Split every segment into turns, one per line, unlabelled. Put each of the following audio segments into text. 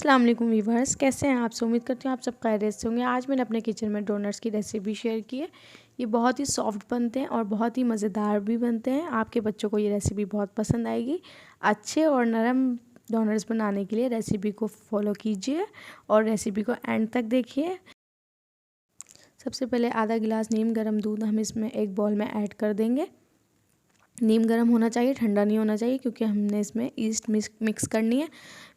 अस्सलाम वालेकुम वीवर्स, कैसे हैं आप? उम्मीद करती हूँ आप सब खैरियत से होंगे। आज मैंने अपने किचन में डोनट्स की रेसिपी शेयर की है। ये बहुत ही सॉफ्ट बनते हैं और बहुत ही मज़ेदार भी बनते हैं। आपके बच्चों को ये रेसिपी बहुत पसंद आएगी। अच्छे और नरम डोनट्स बनाने के लिए रेसिपी को फॉलो कीजिए और रेसिपी को एंड तक देखिए। सबसे पहले आधा गिलास नीम गर्म दूध हम इसमें एक बाउल में ऐड कर देंगे। नीम गर्म होना चाहिए, ठंडा नहीं होना चाहिए, क्योंकि हमने इसमें ईस्ट मिक्स करनी है।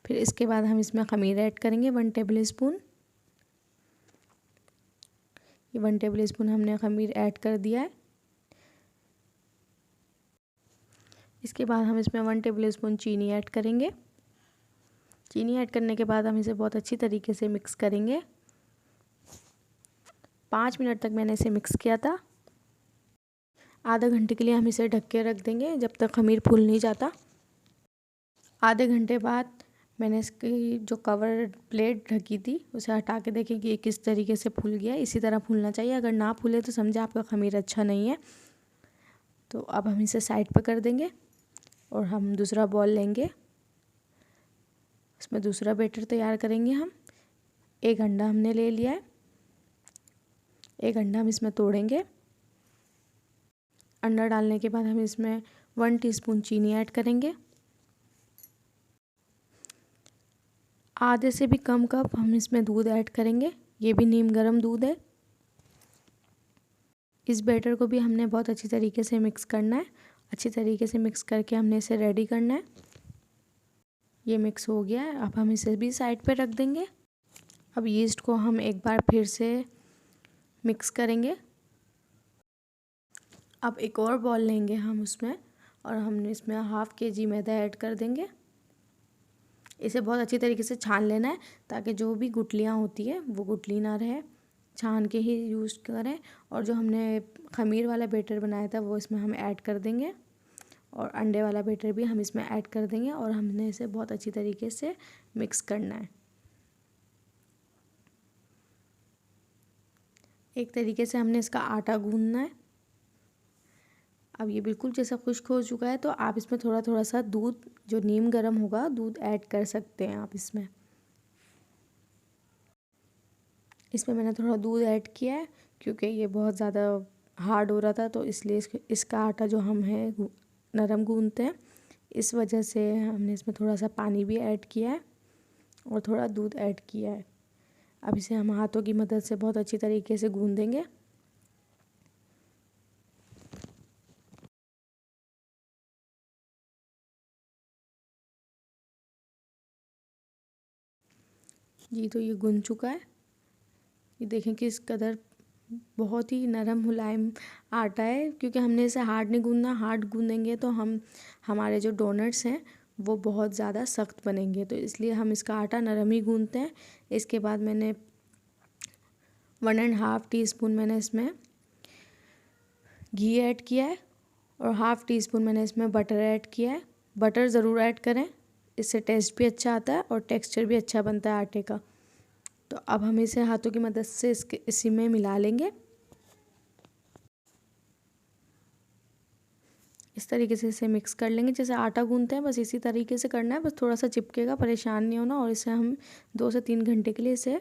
फिर इसके बाद हम इसमें ख़मीर ऐड करेंगे 1 टेबल स्पून। ये 1 टेबल स्पून हमने ख़मीर ऐड कर दिया है। इसके बाद हम इसमें 1 टेबल स्पून चीनी ऐड करेंगे। चीनी ऐड करने के बाद हम इसे बहुत अच्छी तरीके से मिक्स करेंगे। 5 मिनट तक मैंने इसे मिक्स किया था। आधा घंटे के लिए हम इसे ढक के रख देंगे जब तक ख़मीर फूल नहीं जाता। आधे घंटे बाद मैंने इसकी जो कवर प्लेट ढकी थी उसे हटा के देखें कि ये किस तरीके से फूल गया। इसी तरह फूलना चाहिए। अगर ना फूले तो समझे आपका ख़मीर अच्छा नहीं है। तो अब हम इसे साइड पर कर देंगे और हम दूसरा बॉल लेंगे। इसमें दूसरा बैटर तैयार करेंगे हम। एक अंडा हमने ले लिया है। एक अंडा हम इसमें तोड़ेंगे। अंडा डालने के बाद हम इसमें 1 टीस्पून चीनी ऐड करेंगे। आधे से भी कम कप हम इसमें दूध ऐड करेंगे। ये भी नीम गर्म दूध है। इस बैटर को भी हमने बहुत अच्छी तरीके से मिक्स करना है। अच्छी तरीके से मिक्स करके हमने इसे रेडी करना है। ये मिक्स हो गया है। अब हम इसे भी साइड पे रख देंगे। अब यीस्ट को हम एक बार फिर से मिक्स करेंगे। अब एक और बॉल लेंगे हम उसमें और हमने इसमें ½ kg मैदा ऐड कर देंगे। इसे बहुत अच्छी तरीके से छान लेना है ताकि जो भी गुठलियाँ होती है वो गुठली ना रहे। छान के ही यूज़ करें। और जो हमने ख़मीर वाला बैटर बनाया था वो इसमें हम ऐड कर देंगे और अंडे वाला बैटर भी हम इसमें ऐड कर देंगे और हमने इसे बहुत अच्छी तरीके से मिक्स करना है। एक तरीके से हमने इसका आटा गूंदना है। अब ये बिल्कुल जैसा खुश्क हो चुका है तो आप इसमें थोड़ा थोड़ा सा दूध, जो नीम गर्म होगा, दूध ऐड कर सकते हैं आप इसमें। इसमें मैंने थोड़ा दूध ऐड किया है क्योंकि ये बहुत ज़्यादा हार्ड हो रहा था, तो इसलिए इसका आटा जो हम है नरम गूंदते हैं, इस वजह से हमने इसमें थोड़ा सा पानी भी ऐड किया है और थोड़ा दूध ऐड किया है। अब इसे हम हाथों की मदद से बहुत अच्छी तरीके से गूंदेंगे। जी, तो ये गूंद चुका है। ये देखें कि इस कदर बहुत ही नरम मुलायम आटा है, क्योंकि हमने इसे हार्ड नहीं गूंदना। हार्ड गूंदेंगे तो हमारे जो डोनट्स हैं वो बहुत ज़्यादा सख्त बनेंगे, तो इसलिए हम इसका आटा नरम ही गूंदते हैं। इसके बाद मैंने 1½ टीस्पून मैंने इसमें घी ऐड किया है और ½ टीस्पून मैंने इसमें बटर ऐड किया है। बटर ज़रूर ऐड करें, इससे टेस्ट भी अच्छा आता है और टेक्सचर भी अच्छा बनता है आटे का। तो अब हम इसे हाथों की मदद से इसी में मिला लेंगे। इस तरीके से इसे मिक्स कर लेंगे जैसे आटा गूंदते हैं, बस इसी तरीके से करना है। बस थोड़ा सा चिपकेगा, परेशान नहीं होना। और इसे हम 2 से 3 घंटे के लिए इसे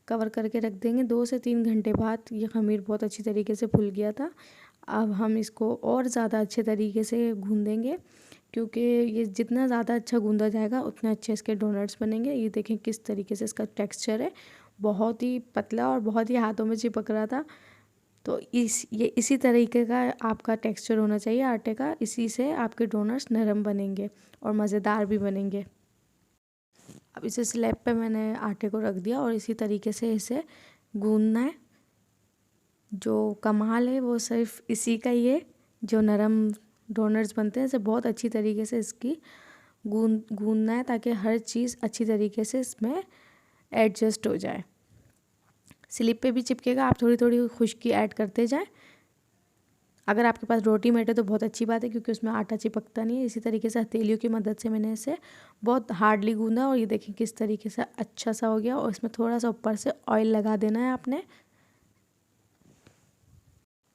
कवर करके रख देंगे। 2 से 3 घंटे बाद ये ख़मीर बहुत अच्छी तरीके से फूल गया था। अब हम इसको और ज़्यादा अच्छे तरीके से गूंदेंगे, क्योंकि ये जितना ज़्यादा अच्छा गूंदा जाएगा उतने अच्छे इसके डोनट्स बनेंगे। ये देखें किस तरीके से इसका टेक्स्चर है, बहुत ही पतला और बहुत ही हाथों में चिपक रहा था। तो इसी तरीके का आपका टेक्सचर होना चाहिए आटे का। इसी से आपके डोनट्स नरम बनेंगे और मज़ेदार भी बनेंगे। अब इसे स्लैब पे मैंने आटे को रख दिया और इसी तरीके से इसे गूंदना है। जो कमाल है वो सिर्फ इसी का ही है, जो नरम डोनट्स बनते हैं इसे बहुत अच्छी तरीके से इसकी गूंदना है ताकि हर चीज़ अच्छी तरीके से इसमें एडजस्ट हो जाए। स्लिप पे भी चिपकेगा, आप थोड़ी थोड़ी खुश्की ऐड करते जाएं। अगर आपके पास रोटी मेट है तो बहुत अच्छी बात है, क्योंकि उसमें आटा चिपकता नहीं है। इसी तरीके से हथेलियों की मदद से मैंने इसे बहुत हार्डली गूंदा और ये देखें किस तरीके से अच्छा सा हो गया। और इसमें थोड़ा सा ऊपर से ऑयल लगा देना है आपने।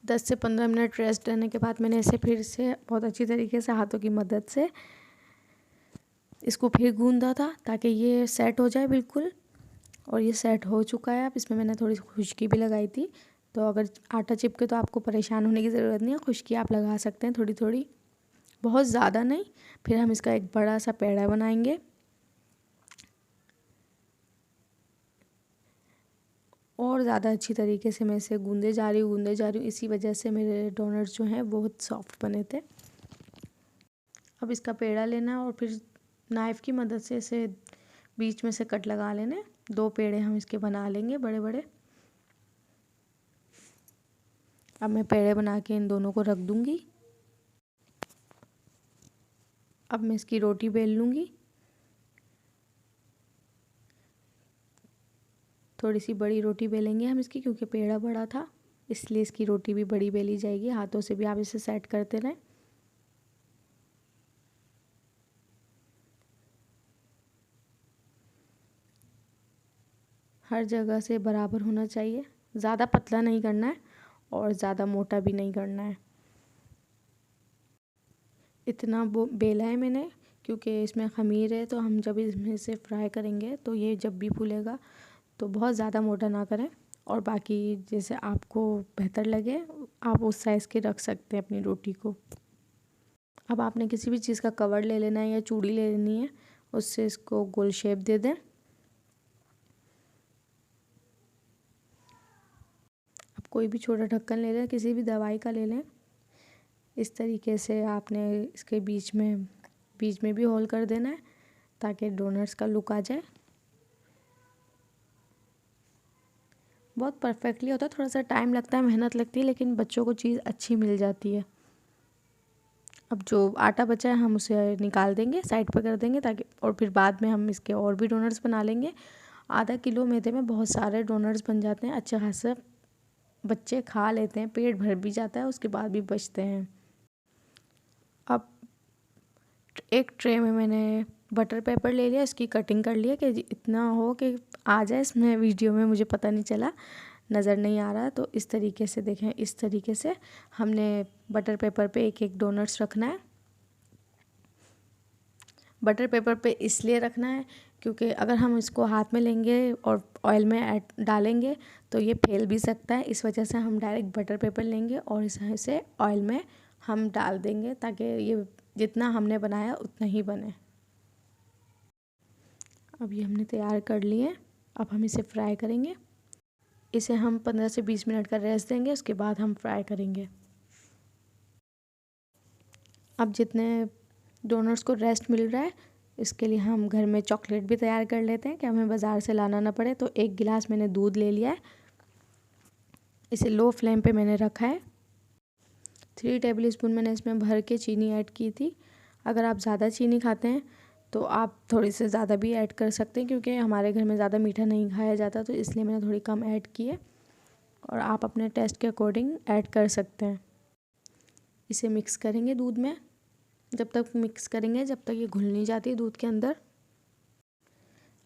10 से 15 मिनट रेस्ट देने के बाद मैंने इसे फिर से बहुत अच्छी तरीके से हाथों की मदद से इसको फिर गूंदा था ताकि ये सेट हो जाए बिल्कुल, और ये सेट हो चुका है। अब इसमें मैंने थोड़ी खुश्की भी लगाई थी, तो अगर आटा चिपके तो आपको परेशान होने की ज़रूरत नहीं है, खुश्की आप लगा सकते हैं थोड़ी थोड़ी, बहुत ज़्यादा नहीं। फिर हम इसका एक बड़ा सा पेड़ा बनाएंगे और ज़्यादा अच्छी तरीके से मैं इसे गूंदे जा रही हूँ, इसी वजह से मेरे डोनट्स जो हैं बहुत सॉफ्ट बने थे। अब इसका पेड़ा लेना और फिर नाइफ़ की मदद से इसे बीच में से कट लगा लेने। 2 पेड़े हम इसके बना लेंगे बड़े बड़े। अब मैं पेड़े बना के इन दोनों को रख दूँगी। अब मैं इसकी रोटी बेल लूँगी। थोड़ी सी बड़ी रोटी बेलेंगे हम इसकी, क्योंकि पेड़ा बड़ा था इसलिए इसकी रोटी भी बड़ी बेली जाएगी। हाथों से भी आप इसे सेट करते रहें। हर जगह से बराबर होना चाहिए, ज़्यादा पतला नहीं करना है और ज़्यादा मोटा भी नहीं करना है। इतना बेला है मैंने, क्योंकि इसमें ख़मीर है, तो हम जब इसमें से फ्राई करेंगे तो ये जब भी फूलेगा, तो बहुत ज़्यादा मोटा ना करें। और बाकी जैसे आपको बेहतर लगे आप उस साइज़ के रख सकते हैं अपनी रोटी को। अब आपने किसी भी चीज़ का कवर ले लेना है या चूड़ी ले लेनी है, उससे इसको गोल शेप दे दें। अब कोई भी छोटा ढक्कन ले लें, किसी भी दवाई का ले लें। इस तरीके से आपने इसके बीच में भी होल कर देना है ताकि डोनट्स का लुक आ जाए। बहुत परफेक्टली होता है, थोड़ा सा टाइम लगता है, मेहनत लगती है, लेकिन बच्चों को चीज़ अच्छी मिल जाती है। अब जो आटा बचा है हम उसे निकाल देंगे, साइड पर कर देंगे ताकि, और फिर बाद में हम इसके और भी डोनट्स बना लेंगे। आधा किलो मैदे में बहुत सारे डोनट्स बन जाते हैं, अच्छे खासे बच्चे खा लेते हैं, पेट भर भी जाता है, उसके बाद भी बचते हैं। अब एक ट्रे में मैंने बटर पेपर ले लिया, इसकी कटिंग कर लिया कि इतना हो कि आ जाए इसमें, वीडियो में मुझे पता नहीं चला, नज़र नहीं आ रहा। तो इस तरीके से देखें, इस तरीके से हमने बटर पेपर पे एक एक डोनट्स रखना है। बटर पेपर पे इसलिए रखना है क्योंकि अगर हम इसको हाथ में लेंगे और ऑयल में डालेंगे तो ये फैल भी सकता है। इस वजह से हम डायरेक्ट बटर पेपर लेंगे और इसे ऑयल में हम डाल देंगे ताकि ये जितना हमने बनाया उतना ही बने। अब ये हमने तैयार कर लिए, अब हम इसे फ्राई करेंगे। इसे हम 15 से 20 मिनट का रेस्ट देंगे, उसके बाद हम फ्राई करेंगे। अब जितने डोनट्स को रेस्ट मिल रहा है, इसके लिए हम घर में चॉकलेट भी तैयार कर लेते हैं कि हमें बाज़ार से लाना ना पड़े। तो 1 गिलास मैंने दूध ले लिया है, इसे लो फ्लेम पे मैंने रखा है। 3 टेबल स्पून मैंने इसमें भर के चीनी ऐड की थी। अगर आप ज़्यादा चीनी खाते हैं तो आप थोड़ी से ज़्यादा भी ऐड कर सकते हैं, क्योंकि हमारे घर में ज़्यादा मीठा नहीं खाया जाता, तो इसलिए मैंने थोड़ी कम ऐड की है, और आप अपने टेस्ट के अकॉर्डिंग ऐड कर सकते हैं। इसे मिक्स करेंगे दूध में, जब तक मिक्स करेंगे जब तक ये घुल नहीं जाती दूध के अंदर।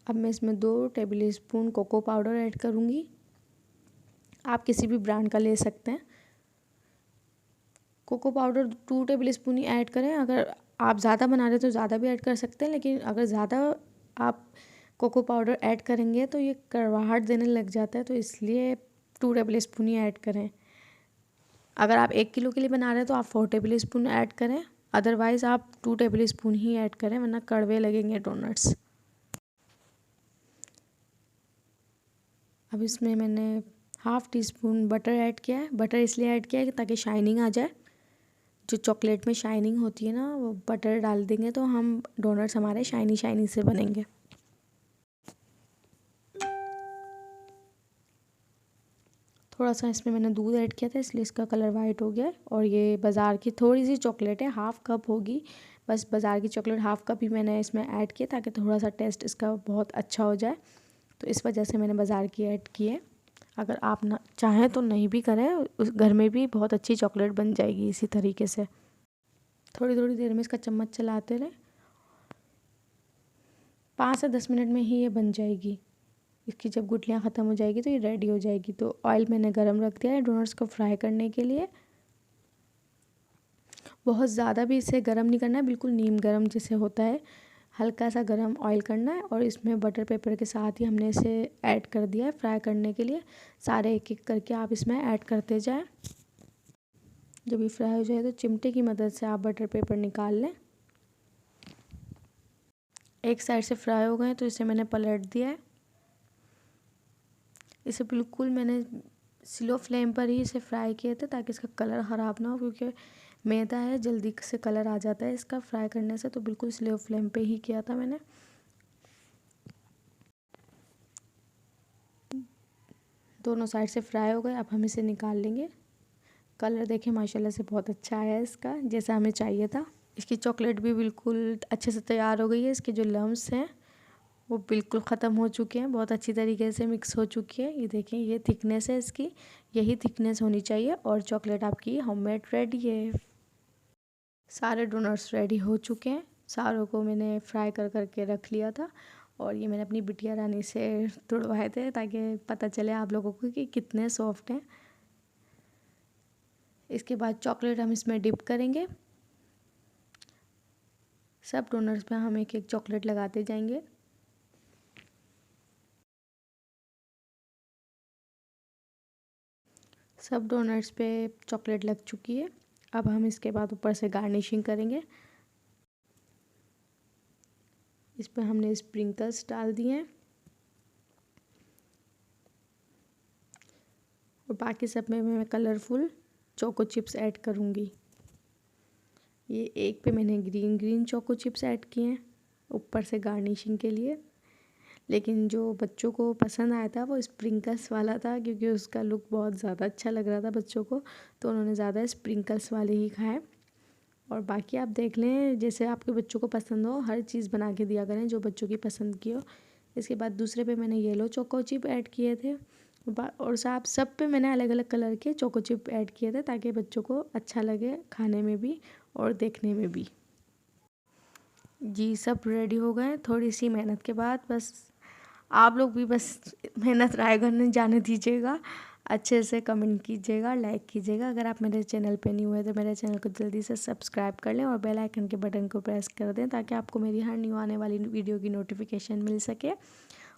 अब मैं इसमें 2 tablespoon cocoa powder add करूँगी। आप किसी भी ब्रांड का ले सकते हैं। कोको पाउडर 2 टेबल स्पून ही ऐड करें। अगर आप ज़्यादा बना रहे तो ज़्यादा भी ऐड कर सकते हैं, लेकिन अगर ज़्यादा आप कोको पाउडर ऐड करेंगे तो ये कड़वाहट देने लग जाता है, तो इसलिए 2 टेबल स्पून ही ऐड करें। अगर आप 1 किलो के लिए बना रहे हैं तो आप 4 टेबल स्पून ऐड करें, अदरवाइज़ आप 2 टेबल स्पून ही ऐड करें, वरना कड़वे लगेंगे डोनट्स। अब इसमें मैंने half tea spoon butter add किया है। बटर इसलिए ऐड किया है ताकि शाइनिंग आ जाए। जो चॉकलेट में शाइनिंग होती है ना, वो बटर डाल देंगे तो हम डोनट्स हमारे शाइनी शाइनी से बनेंगे। थोड़ा सा इसमें मैंने दूध ऐड किया था, इसलिए इसका कलर वाइट हो गया है। और ये बाज़ार की थोड़ी सी चॉकलेट है, हाफ़ कप होगी बस। बाज़ार की चॉकलेट हाफ़ कप ही मैंने इसमें ऐड किया ताकि थोड़ा सा टेस्ट इसका बहुत अच्छा हो जाए, तो इस वजह से मैंने बाज़ार की ऐड की है। अगर आप ना चाहें तो नहीं भी करें, उस घर में भी बहुत अच्छी चॉकलेट बन जाएगी इसी तरीके से। थोड़ी थोड़ी देर में इसका चम्मच चलाते रहें, 5 से 10 मिनट में ही ये बन जाएगी। इसकी जब गुठलियाँ ख़त्म हो जाएगी तो ये रेडी हो जाएगी। तो ऑयल मैंने गरम रख दिया है डोनट्स को फ्राई करने के लिए। बहुत ज़्यादा भी इसे गरम नहीं करना है, बिल्कुल नीम गरम जैसे होता है हल्का सा गरम ऑयल करना है और इसमें बटर पेपर के साथ ही हमने इसे ऐड कर दिया है फ्राई करने के लिए। सारे एक एक करके आप इसमें ऐड करते जाएं। जब ये फ्राई हो जाए तो चिमटे की मदद से आप बटर पेपर निकाल लें। एक साइड से फ्राई हो गए तो इसे मैंने पलट दिया है। इसे बिल्कुल मैंने स्लो फ्लेम पर ही इसे फ्राई किए थे ताकि इसका कलर ख़राब ना हो, क्योंकि मैदा है जल्दी से कलर आ जाता है इसका फ्राई करने से, तो बिल्कुल स्लो फ्लेम पे ही किया था मैंने। दोनों साइड से फ्राई हो गए, अब हम इसे निकाल लेंगे। कलर देखें माशाल्लाह से बहुत अच्छा आया है इसका, जैसा हमें चाहिए था। इसकी चॉकलेट भी बिल्कुल अच्छे से तैयार हो गई है। इसके जो लम्स हैं वो बिल्कुल ख़त्म हो चुके हैं, बहुत अच्छी तरीके से मिक्स हो चुकी है। ये देखें, ये थिकनेस है इसकी, यही थिकनेस होनी चाहिए और चॉकलेट आपकी होममेड रेडी है। सारे डोनट्स रेडी हो चुके हैं। सारों को मैंने फ्राई कर करके रख लिया था और ये मैंने अपनी बिटिया रानी से तुड़वाए थे ताकि पता चले आप लोगों को कि कितने सॉफ्ट हैं। इसके बाद चॉकलेट हम इसमें डिप करेंगे। सब डोनट्स पे हम एक एक चॉकलेट लगाते जाएंगे। सब डोनट्स पे चॉकलेट लग चुकी है। अब हम इसके बाद ऊपर से गार्निशिंग करेंगे। इस पर हमने स्प्रिंकल्स डाल दिए हैं और बाकी सब में मैं कलरफुल चोको चिप्स ऐड करूँगी। ये एक पे मैंने green green choco chips add किए हैं ऊपर से गार्निशिंग के लिए, लेकिन जो बच्चों को पसंद आया था वो स्प्रिंकल्स वाला था, क्योंकि उसका लुक बहुत ज़्यादा अच्छा लग रहा था बच्चों को, तो उन्होंने ज़्यादा स्प्रिंकल्स वाले ही खाए। और बाकी आप देख लें, जैसे आपके बच्चों को पसंद हो हर चीज़ बना के दिया करें जो बच्चों की पसंद की हो। इसके बाद दूसरे पे मैंने येलो चोको चिप ऐड किए थे और साथ सब पे मैंने अलग अलग कलर के चोको चिप ऐड किए थे ताकि बच्चों को अच्छा लगे खाने में भी और देखने में भी। जी सब रेडी हो गए। थोड़ी सी मेहनत के बाद, बस आप लोग भी बस मेहनत राय करने जाने दीजिएगा। अच्छे से कमेंट कीजिएगा, लाइक कीजिएगा। अगर आप मेरे चैनल पे न्यू है तो मेरे चैनल को जल्दी से सब्सक्राइब कर लें और बेल आइकन के बटन को प्रेस कर दें ताकि आपको मेरी हर न्यू आने वाली वीडियो की नोटिफिकेशन मिल सके।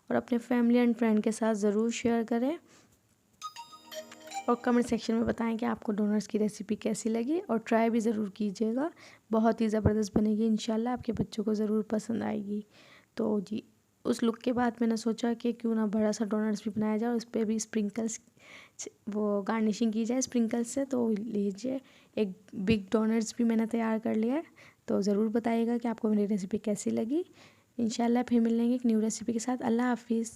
और अपने फैमिली एंड फ्रेंड के साथ ज़रूर शेयर करें और कमेंट सेक्शन में बताएं कि आपको डोनट्स की रेसिपी कैसी लगी और ट्राई भी ज़रूर कीजिएगा। बहुत ही ज़बरदस्त बनेगी, इंशाल्लाह आपके बच्चों को ज़रूर पसंद आएगी। तो जी उस लुक के बाद मैंने सोचा कि क्यों ना बड़ा सा डोनट्स भी बनाया जाए और उस पर भी स्प्रिंकल्स वो गार्निशिंग की जाए स्प्रिंकल्स से। तो लीजिए एक बिग डोनट्स भी मैंने तैयार कर लिया है। तो ज़रूर बताइएगा कि आपको मेरी रेसिपी कैसी लगी। इंशाल्लाह फिर मिलेंगे एक न्यू रेसिपी के साथ। अल्लाह हाफिज़।